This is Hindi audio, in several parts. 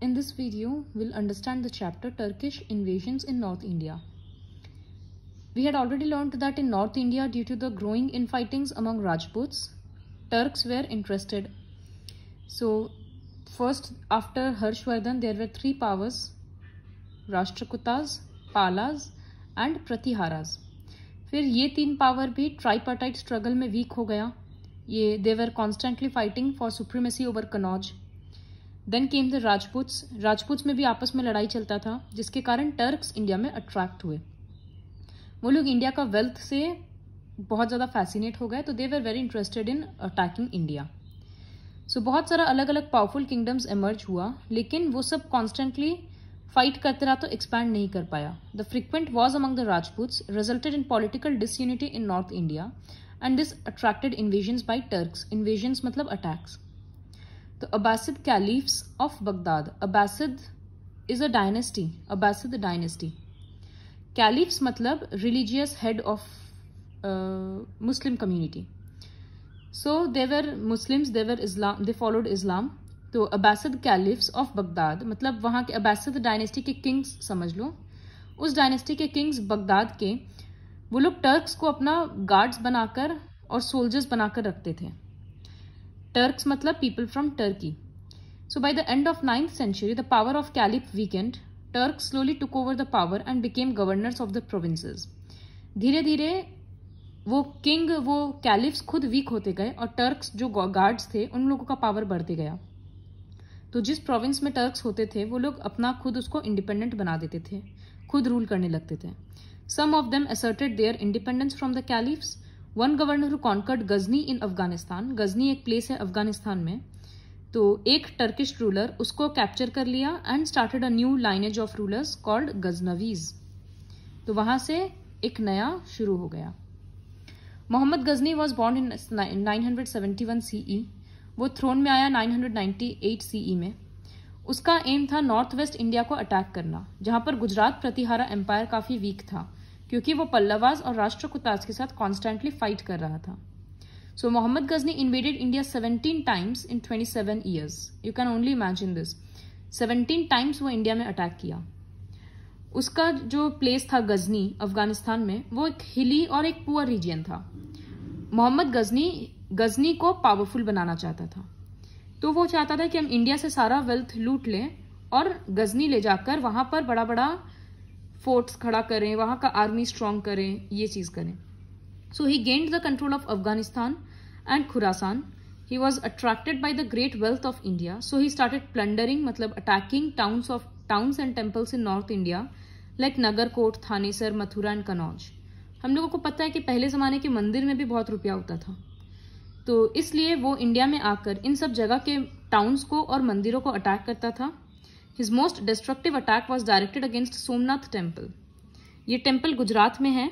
In this video, we'll understand the chapter Turkish invasions in North India. We had already learned that in North India, due to the growing infightings among Rajputs, Turks were interested. So, first after Harshvardhan, there were three powers: Rashtrakutas, Palas and Pratiharas. फिर ये तीन पावर भी ट्राइपार्टाइट स्ट्रगल में वीक हो गया. ये they were constantly fighting for supremacy over Kannauj. Then came the Rajputs. Rajputs में भी आपस में लड़ाई चलता था, जिसके कारण टर्क्स इंडिया में अट्रैक्ट हुए. वो लोग इंडिया का वेल्थ से बहुत ज़्यादा फैसिनेट हो गए, तो they were very interested in attacking India. So बहुत सारा अलग अलग पावरफुल किंगडम्स एमर्ज हुआ, लेकिन वो सब कॉन्स्टेंटली फाइट करते रहा तो एक्सपैंड नहीं कर पाया. The frequent wars among the Rajputs resulted in political disunity in north India and this attracted invasions by Turks. Invasions मतलब attacks. The Abbasid Caliphs of Baghdad. Abbasid is a dynasty. Abbasid dynasty. Caliphs मतलब religious head of Muslim community. So they were Muslims. They were Islam. They followed Islam. तो Abbasid Caliphs of Baghdad मतलब वहाँ के Abbasid dynasty के kings समझ लो. उस dynasty के kings बगदाद के वो लोग टर्क्स को अपना गार्ड्स बनाकर और सोल्जर्स बनाकर रखते थे. Turks मतलब people from Turkey. So by the end of 9th century, the power of Caliph weakened. Turks slowly took over the power and became governors of the provinces. धीरे धीरे वो किंग, वो कैलिफ्स खुद वीक होते गए और टर्क्स जो गार्ड्स थे उन लोगों का पावर बढ़ते गया. तो जिस प्रोविंस में टर्क्स होते थे वो लोग अपना खुद उसको इंडिपेंडेंट बना देते थे, खुद रूल करने लगते थे. Some of them asserted their independence from the caliphs. One governor who conquered Ghazni in Afghanistan. Ghazni एक प्लेस है अफगानिस्तान में. तो एक टर्किश रूलर उसको कैप्चर कर लिया and started a new lineage of rulers called Ghaznavids. तो वहां से एक नया शुरू हो गया. Mohammad Ghazni was born in 971 CE. वो थ्रोन में आया 998 सीई में. उसका एम था नॉर्थ वेस्ट इंडिया को अटैक करना, जहां पर गुजरात प्रतिहारा एम्पायर काफी वीक था, क्योंकि वो पल्लवास और राष्ट्रकूतास के साथ कॉन्स्टेंटली फाइट कर रहा था. So Mohammad Ghazni invaded India 17 times in 27 years. You can only imagine this. 17 times वो इंडिया में अटैक किया. उसका जो प्लेस था गजनी अफगानिस्तान में, वो एक हिली और एक पुअर रीजन था. मोहम्मद गजनी को पावरफुल बनाना चाहता था. तो वो चाहता था कि हम इंडिया से सारा वेल्थ लूट लें और गजनी ले जाकर वहां पर बड़ा बड़ा फोर्ट्स खड़ा करें, वहां का आर्मी स्ट्रॉन्ग करें, ये चीज करें. So he gained the control of Afghanistan and Khurasan. He was attracted by the great wealth of India. So he started plundering मतलब attacking towns and temples in north India like Nagarkot, Thanesar, Mathura and Kannauj. हम लोगों को पता है कि पहले जमाने के मंदिर में भी बहुत रुपया होता था, तो इसलिए वो इंडिया में आकर इन सब जगह के टाउन्स को और मंदिरों को अटैक करता था. His most destructive attack was directed against Somnath Temple. ये टेम्पल गुजरात में है.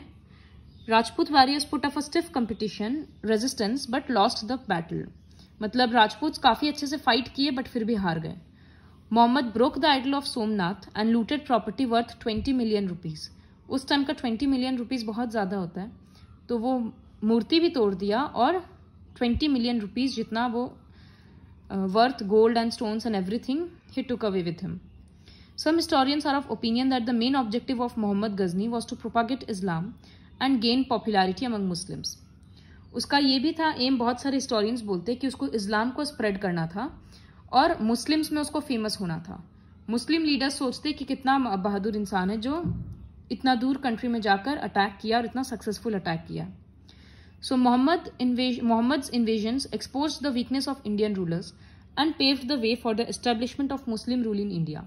Rajput warriors put up a stiff competition resistance but lost the battle. मतलब राजपूत काफी अच्छे से फाइट किए बट फिर भी हार गए. Mohammad broke the idol of Somnath and looted property worth 20 million rupees. उस टाइम का 20 million rupees बहुत ज्यादा होता है, तो वो मूर्ति भी तोड़ दिया और 20 million rupees जितना वो worth gold and stones and everything he took away with him. Some historians are of opinion that the main objective of Muhammad Ghazni was to propagate Islam and gain popularity among Muslims. उसका ये भी था एम, बहुत सारे historians बोलते हैं कि उसको इस्लाम को स्प्रेड करना था और मुस्लिम्स में उसको फेमस होना था. मुस्लिम लीडर्स सोचते कि कितना बहादुर इंसान है जो इतना दूर कंट्री में जाकर अटैक किया और इतना सक्सेसफुल अटैक किया. So Muhammad's invasions exposed the weakness of Indian rulers and paved the way for the establishment of Muslim rule in India.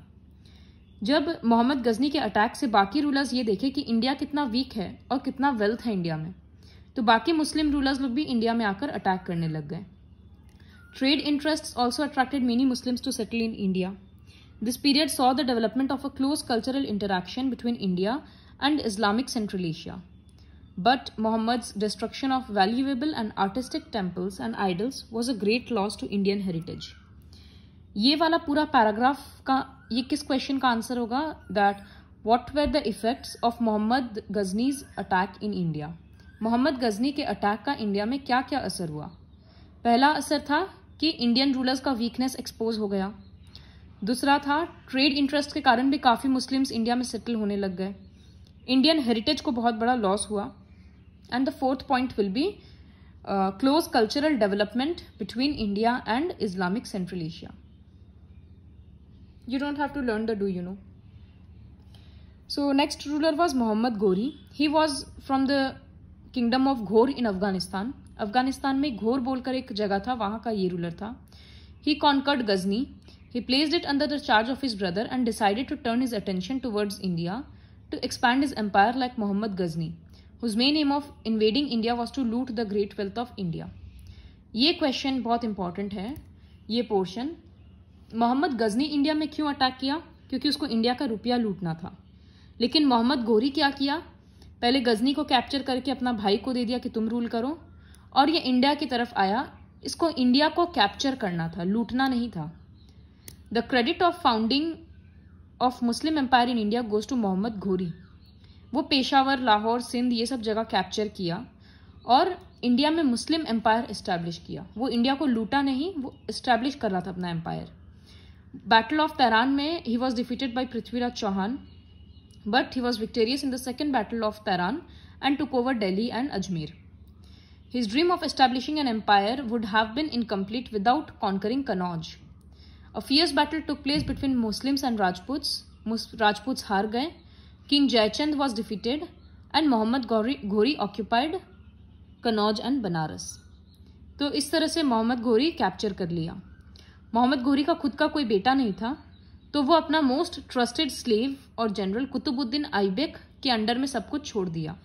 जब मोहम्मद गजनी के अटैक से बाकी रूलर्स ये देखे कि इंडिया कितना वीक है और कितना वेल्थ है इंडिया में, तो बाकी मुस्लिम रूलर्स लोग भी इंडिया में आकर अटैक करने लग गए. Trade interests also attracted many Muslims to settle in India. This period saw the development of a close cultural interaction between India and Islamic Central Asia. But Muhammad's destruction of valuable and artistic temples and idols was a great loss to Indian heritage. ये वाला पूरा पैराग्राफ का ये किस क्वेश्चन का आंसर होगा? That what were the effects of Mohammad Ghazni's attack in India. Mohammad Ghazni के अटैक का इंडिया में क्या क्या असर हुआ? पहला असर था कि इंडियन रूलर्स का वीकनेस एक्सपोज हो गया. दूसरा था ट्रेड इंटरेस्ट के कारण भी काफ़ी मुस्लिम्स इंडिया में सेटल होने लग गए. इंडियन हेरिटेज को बहुत बड़ा लॉस हुआ. And the fourth point will be close cultural development between India and Islamic central Asia. You don't have to learn the do you know. So next ruler was Muhammad Ghori. He was from the kingdom of Ghor in Afghanistan. Afghanistan में घोर बोलकर एक जगह था, वहाँ का ये रूलर था. He conquered Ghazni. He placed it under the charge of his brother and decided to turn his attention towards India to expand his empire like Muhammad Ghazni, whose main aim of invading India was to loot the great wealth of India. ये क्वेश्चन बहुत इंपॉर्टेंट है. ये पोर्शन, मोहम्मद गजनी इंडिया में क्यों अटैक किया? क्योंकि उसको इंडिया का रुपया लूटना था. लेकिन मोहम्मद गोरी क्या किया? पहले गजनी को कैप्चर करके अपना भाई को दे दिया कि तुम रूल करो, और ये इंडिया की तरफ आया. इसको इंडिया को कैप्चर करना था, लूटना नहीं था. The credit of founding of Muslim empire in India goes to Mohammad Ghori. वो पेशावर, लाहौर, सिंध ये सब जगह कैप्चर किया और इंडिया में मुस्लिम एम्पायर इस्टेब्लिश किया. वो इंडिया को लूटा नहीं, वो इस्टेब्लिश कर रहा था अपना एम्पायर. बैटल ऑफ तेहरान में ही was defeated by Prithviraj Chauhan, but he was victorious in the second battle of Tehran and took over Delhi and Ajmer. His dream of establishing an empire would have been incomplete without conquering Kannauj. A fierce battle took place between Muslims and Rajputs. Rajputs हार गए. King Jayachand was defeated and Muhammad Ghori occupied Kannauj and Banaras. तो इस तरह से मोहम्मद घोरी कैप्चर कर लिया. मोहम्मद घोरी का खुद का कोई बेटा नहीं था, तो वो अपना मोस्ट ट्रस्टेड स्लेव और जनरल कुतुबुद्दीन आइबेक के अंडर में सब कुछ छोड़ दिया.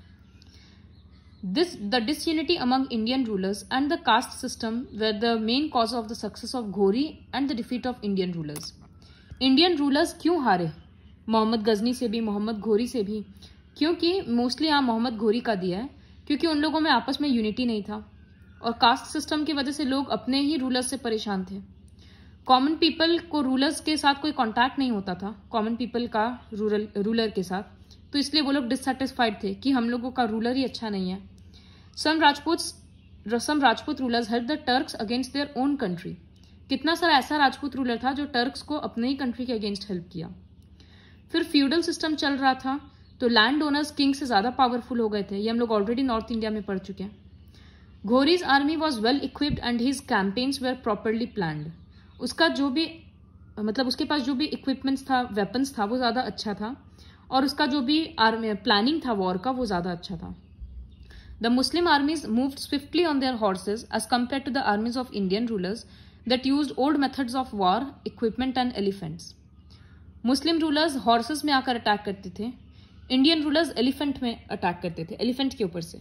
The disunity among Indian rulers and the caste system were the main cause of the success of Ghori and the defeat of Indian rulers. Indian rulers क्यों हारे? मोहम्मद गजनी से भी, मोहम्मद घोरी से भी. क्योंकि मोस्टली यहाँ मोहम्मद घोरी का दिया है, क्योंकि उन लोगों में आपस में यूनिटी नहीं था और कास्ट सिस्टम की वजह से लोग अपने ही रूलर्स से परेशान थे. कॉमन पीपल को रूलर्स के साथ कोई कांटेक्ट नहीं होता था, कॉमन पीपल का रूलर के साथ, तो इसलिए वो लोग डिससेटिस्फाइड थे कि हम लोगों का रूलर ही अच्छा नहीं है. Some Rajput rulers helped the Turks against their own country. कितना सारा ऐसा राजपूत रूलर था जो टर्क्स को अपने ही कंट्री के अगेंस्ट हेल्प किया. फिर फ्यूडल सिस्टम चल रहा था, तो लैंड ओनर्स किंग से ज्यादा पावरफुल हो गए थे. ये हम लोग ऑलरेडी नॉर्थ इंडिया में पढ़ चुके हैं. Ghori's army was well equipped and his campaigns were properly planned. उसका जो भी मतलब उसके पास जो भी इक्विपमेंट्स था, वेपन्स था, वो ज़्यादा अच्छा था और उसका जो भी प्लानिंग था वॉर का वो ज़्यादा अच्छा था. The Muslim armies moved swiftly on their horses as compared to the armies of Indian rulers that used old methods of war, equipment and elephants. Muslim rulers horses में आकर अटैक करते थे, इंडियन रूलर्स एलिफेंट में अटैक करते थे, एलिफेंट के ऊपर से.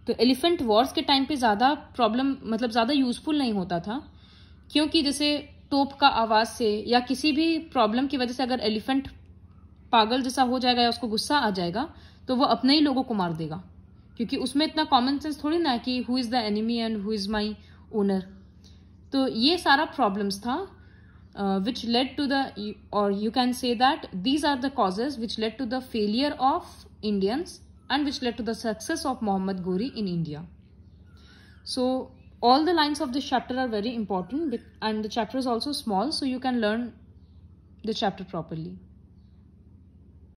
तो एलिफेंट वॉर्स के टाइम पे ज़्यादा प्रॉब्लम मतलब ज़्यादा यूजफुल नहीं होता था, क्योंकि जैसे तोप का आवाज़ से या किसी भी प्रॉब्लम की वजह से अगर एलिफेंट पागल जैसा हो जाएगा या उसको गुस्सा आ जाएगा तो वो अपने ही लोगों को मार देगा, क्योंकि उसमें इतना कॉमन सेंस थोड़ी ना है कि who is the enemy and who is my owner. तो ये सारा प्रॉब्लम्स था which led to the, or you can say that these are the causes which led to the failure of Indians and which led to the success of Muhammad Ghori in India. So all the lines of this chapter are very important and the chapter is also small, so you can learn the chapter properly.